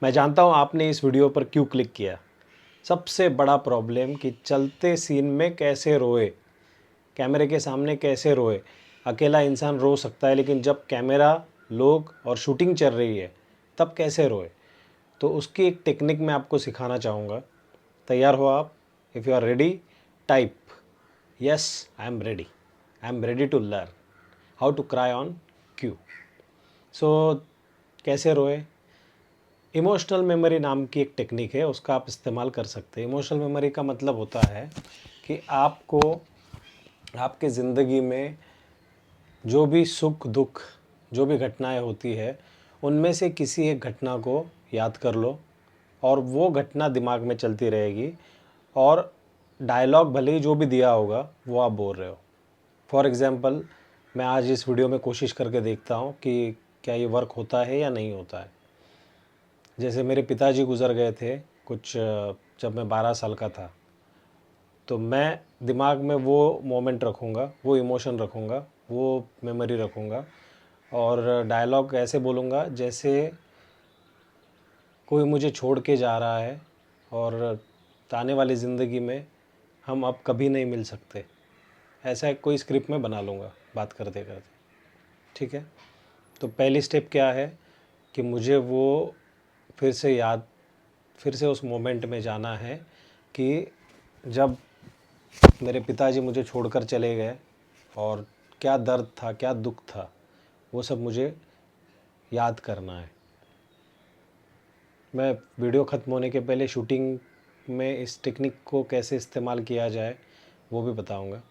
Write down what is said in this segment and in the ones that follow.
मैं जानता हूँ आपने इस वीडियो पर क्यों क्लिक किया। सबसे बड़ा प्रॉब्लम कि चलते सीन में कैसे रोए, कैमरे के सामने कैसे रोए। अकेला इंसान रो सकता है, लेकिन जब कैमरा, लोग और शूटिंग चल रही है तब कैसे रोए। तो उसकी एक टेक्निक मैं आपको सिखाना चाहूँगा। तैयार हो आप? If you are ready, type yes, I am ready. I am ready to learn how to cry on cue. So कैसे रोए? इमोशनल मेमोरी नाम की एक टेक्निक है, उसका आप इस्तेमाल कर सकते हैं। इमोशनल मेमोरी का मतलब होता है कि आपको आपके ज़िंदगी में जो भी सुख दुख, जो भी घटनाएं होती है, उनमें से किसी एक घटना को याद कर लो और वो घटना दिमाग में चलती रहेगी, और डायलॉग भले ही जो भी दिया होगा वो आप बोल रहे हो। फॉर एग्ज़ाम्पल, मैं आज इस वीडियो में कोशिश करके देखता हूँ कि क्या ये वर्क होता है या नहीं होता है। जैसे मेरे पिताजी गुज़र गए थे कुछ जब मैं 12 साल का था, तो मैं दिमाग में वो मोमेंट रखूँगा, वो इमोशन रखूँगा, वो मेमोरी रखूँगा, और डायलॉग ऐसे बोलूँगा जैसे कोई मुझे छोड़ के जा रहा है और आने वाली ज़िंदगी में हम अब कभी नहीं मिल सकते। ऐसा एक कोई स्क्रिप्ट में बना लूँगा बात करते करते। ठीक है? तो पहली स्टेप क्या है कि मुझे वो फिर से उस मोमेंट में जाना है कि जब मेरे पिताजी मुझे छोड़कर चले गए और क्या दर्द था, क्या दुख था, वो सब मुझे याद करना है। मैं वीडियो ख़त्म होने के पहले शूटिंग में इस टेक्निक को कैसे इस्तेमाल किया जाए वो भी बताऊंगा।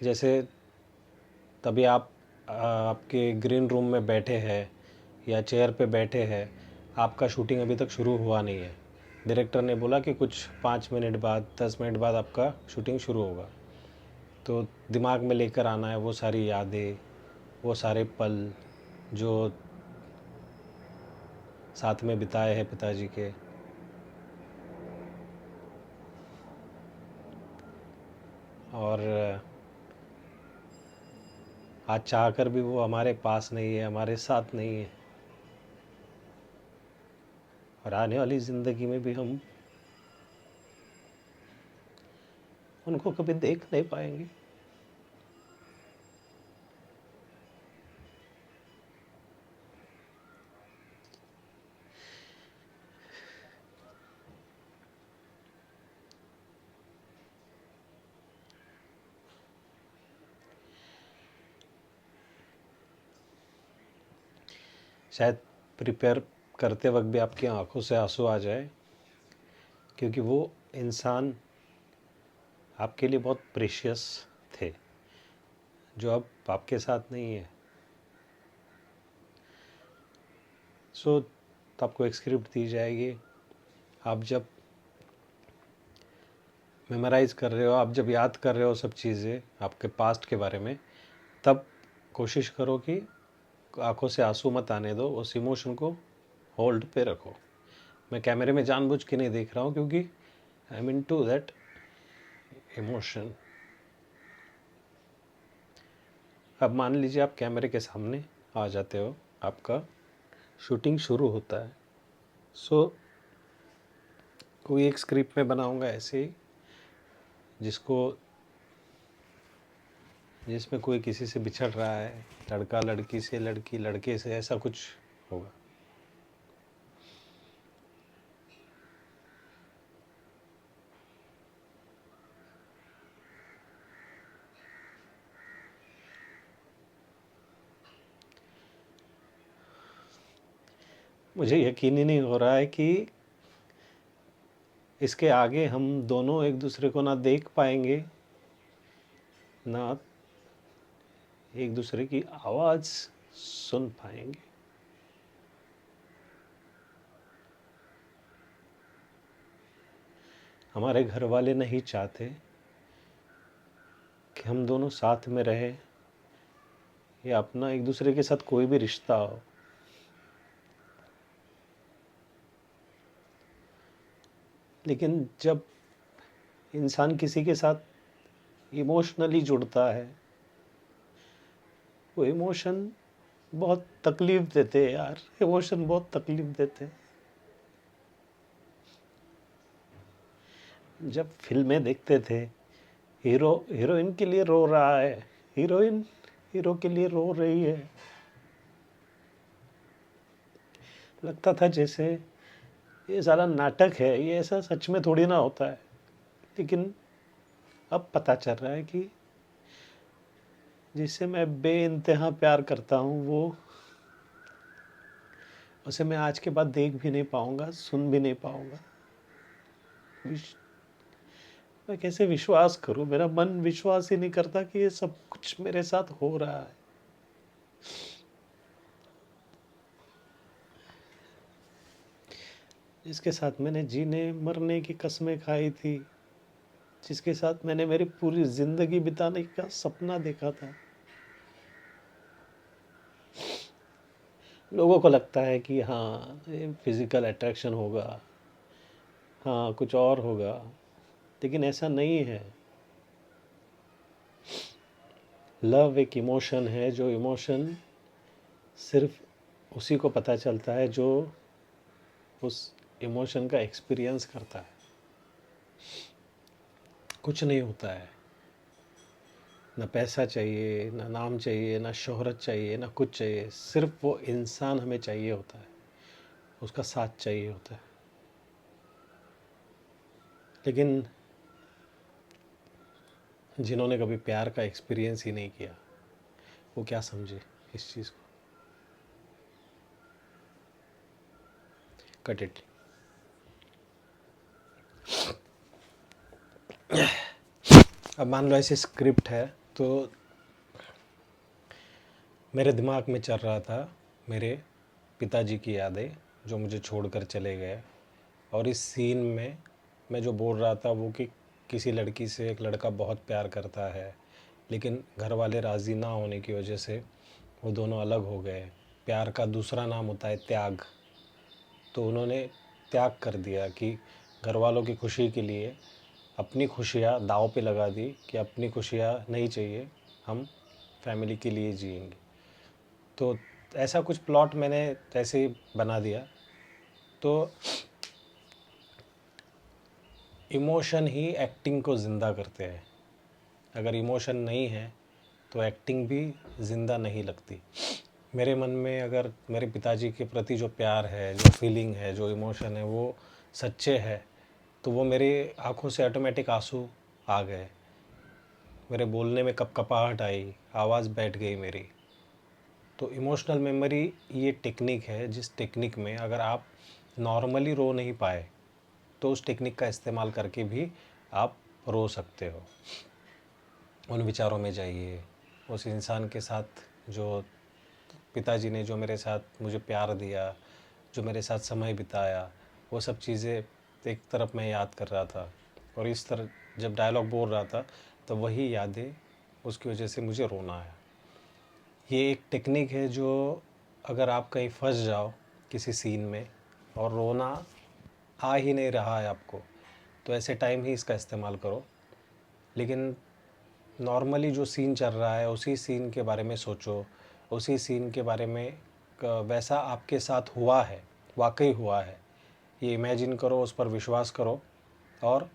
जैसे तभी आप आपके ग्रीन रूम में बैठे हैं या चेयर पे बैठे हैं, आपका शूटिंग अभी तक शुरू हुआ नहीं है। डायरेक्टर ने बोला कि कुछ 5 मिनट बाद, 10 मिनट बाद आपका शूटिंग शुरू होगा। तो दिमाग में लेकर आना है वो सारी यादें, वो सारे पल जो साथ में बिताए हैं पिताजी के। और आज चाहकर भी वो हमारे पास नहीं है, हमारे साथ नहीं है, और आने वाली ज़िंदगी में भी हम उनको कभी देख नहीं पाएंगे। शायद प्रिपेयर करते वक्त भी आपकी आंखों से आंसू आ जाए, क्योंकि वो इंसान आपके लिए बहुत प्रेशियस थे जो अब आपके साथ नहीं है। सो तो आपको एक स्क्रिप्ट दी जाएगी। आप जब मेमोराइज़ कर रहे हो, आप जब याद कर रहे हो सब चीज़ें आपके पास्ट के बारे में, तब कोशिश करो कि आंखों से आंसू मत आने दो, उस इमोशन को होल्ड पे रखो। मैं कैमरे में जानबूझ के नहीं देख रहा हूँ, क्योंकि I am into that emotion. अब मान लीजिए आप कैमरे के सामने आ जाते हो, आपका शूटिंग शुरू होता है। सो कोई एक स्क्रिप्ट में बनाऊंगा ऐसे ही, जिसमें कोई किसी से बिछड़ रहा है, लड़का लड़की से, लड़की लड़के से, ऐसा कुछ होगा। मुझे यकीन ही नहीं हो रहा है कि इसके आगे हम दोनों एक दूसरे को ना देख पाएंगे, ना एक दूसरे की आवाज़ सुन पाएंगे। हमारे घर वाले नहीं चाहते कि हम दोनों साथ में रहें या अपना एक दूसरे के साथ कोई भी रिश्ता हो। लेकिन जब इंसान किसी के साथ इमोशनली जुड़ता है, वो इमोशन बहुत तकलीफ़ देते हैं यार, इमोशन बहुत तकलीफ़ देते हैं। जब फिल्में देखते थे, हीरो हीरोइन के लिए रो रहा है, हीरोइन हीरो के लिए रो रही है, लगता था जैसे ये सारा नाटक है, ये ऐसा सच में थोड़ी ना होता है। लेकिन अब पता चल रहा है कि जिससे मैं बेइंतहा प्यार करता हूँ, वो उसे मैं आज के बाद देख भी नहीं पाऊँगा, सुन भी नहीं पाऊँगा। मैं कैसे विश्वास करूँ? मेरा मन विश्वास ही नहीं करता कि ये सब कुछ मेरे साथ हो रहा है। जिसके साथ मैंने जीने मरने की कसमें खाई थी, जिसके साथ मैंने मेरी पूरी ज़िंदगी बिताने का सपना देखा था, लोगों को लगता है कि हाँ, ये फिज़िकल अट्रैक्शन होगा, हाँ कुछ और होगा, लेकिन ऐसा नहीं है। लव एक इमोशन है, जो इमोशन सिर्फ उसी को पता चलता है जो उस इमोशन का एक्सपीरियंस करता है। कुछ नहीं होता है, ना पैसा चाहिए, ना नाम चाहिए, ना शोहरत चाहिए, ना कुछ चाहिए, सिर्फ वो इंसान हमें चाहिए होता है, उसका साथ चाहिए होता है। लेकिन जिन्होंने कभी प्यार का एक्सपीरियंस ही नहीं किया, वो क्या समझे इस चीज़ को। Cut it. अब मान लो ऐसी स्क्रिप्ट है, तो मेरे दिमाग में चल रहा था मेरे पिताजी की यादें जो मुझे छोड़कर चले गए, और इस सीन में मैं जो बोल रहा था वो कि किसी लड़की से एक लड़का बहुत प्यार करता है, लेकिन घर वाले राज़ी ना होने की वजह से वो दोनों अलग हो गए। प्यार का दूसरा नाम होता है त्याग। तो उन्होंने त्याग कर दिया कि घर वालों की खुशी के लिए अपनी खुशियाँ दांव पे लगा दी कि अपनी खुशियाँ नहीं चाहिए, हम फैमिली के लिए जिएंगे। तो ऐसा कुछ प्लॉट मैंने ऐसे ही बना दिया। तो इमोशन ही एक्टिंग को ज़िंदा करते हैं। अगर इमोशन नहीं है तो एक्टिंग भी ज़िंदा नहीं लगती। मेरे मन में अगर मेरे पिताजी के प्रति जो प्यार है, जो फीलिंग है, जो इमोशन है, वो सच्चे है, तो वो मेरी आंखों से ऑटोमेटिक आंसू आ गए, मेरे बोलने में कपकपाहट आई, आवाज़ बैठ गई मेरी। तो इमोशनल मेमोरी ये टेक्निक है, जिस टेक्निक में अगर आप नॉर्मली रो नहीं पाए तो उस टेक्निक का इस्तेमाल करके भी आप रो सकते हो। उन विचारों में जाइए, उस इंसान के साथ जो पिताजी ने जो मेरे साथ मुझे प्यार दिया, जो मेरे साथ समय बिताया, वो सब चीज़ें एक तरफ मैं याद कर रहा था, और इस तरह जब डायलॉग बोल रहा था तो वही यादें, उसकी वजह से मुझे रोना आया। ये एक टेक्निक है जो अगर आप कहीं फंस जाओ किसी सीन में और रोना आ ही नहीं रहा है आपको, तो ऐसे टाइम ही इसका इस्तेमाल करो। लेकिन नॉर्मली जो सीन चल रहा है उसी सीन के बारे में सोचो, उसी सीन के बारे में वैसा आपके साथ हुआ है, वाकई हुआ है, ये इमेजिन करो, उस पर विश्वास करो और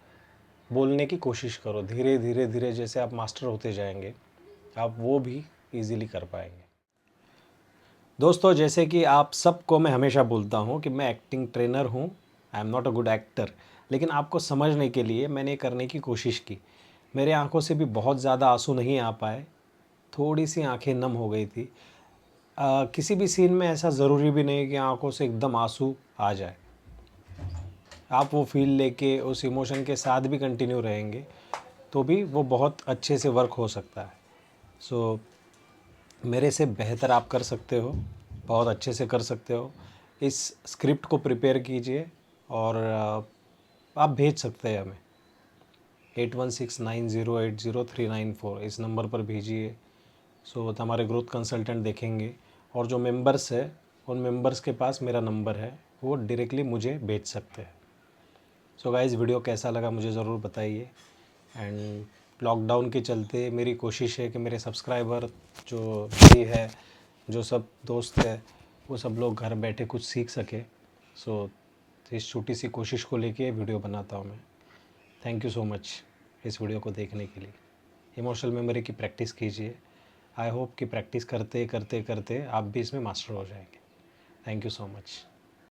बोलने की कोशिश करो। धीरे धीरे धीरे जैसे आप मास्टर होते जाएंगे, आप वो भी इजीली कर पाएंगे। दोस्तों, जैसे कि आप सबको मैं हमेशा बोलता हूँ कि मैं एक्टिंग ट्रेनर हूँ, I am not a good actor, लेकिन आपको समझने के लिए मैंने करने की कोशिश की। मेरे आंखों से भी बहुत ज़्यादा आंसू नहीं आ पाए, थोड़ी सी आंखें नम हो गई थी। किसी भी सीन में ऐसा ज़रूरी भी नहीं कि आंखों से एकदम आंसू आ जाए, आप वो फील लेके उस इमोशन के साथ भी कंटिन्यू रहेंगे तो भी वो बहुत अच्छे से वर्क हो सकता है। सो मेरे से बेहतर आप कर सकते हो, बहुत अच्छे से कर सकते हो। इस स्क्रिप्ट को प्रिपेयर कीजिए और आप भेज सकते हैं हमें 8169080394 इस नंबर पर भेजिए। सो हमारे ग्रोथ कंसल्टेंट देखेंगे, और जो मेंबर्स है उन मेंबर्स के पास मेरा नंबर है, वो डायरेक्टली मुझे भेज सकते हैं। सो गाइस, वीडियो कैसा लगा मुझे ज़रूर बताइए। एंड लॉकडाउन के चलते मेरी कोशिश है कि मेरे सब्सक्राइबर जो भी है जो सब दोस्त है वो सब लोग घर बैठे कुछ सीख सके। सो इस छोटी सी कोशिश को लेके वीडियो बनाता हूँ मैं। थैंक यू सो मच इस वीडियो को देखने के लिए। इमोशनल मेमोरी की प्रैक्टिस कीजिए। आई होप कि प्रैक्टिस करते करते करते आप भी इसमें मास्टर हो जाएंगे। Thank you so much.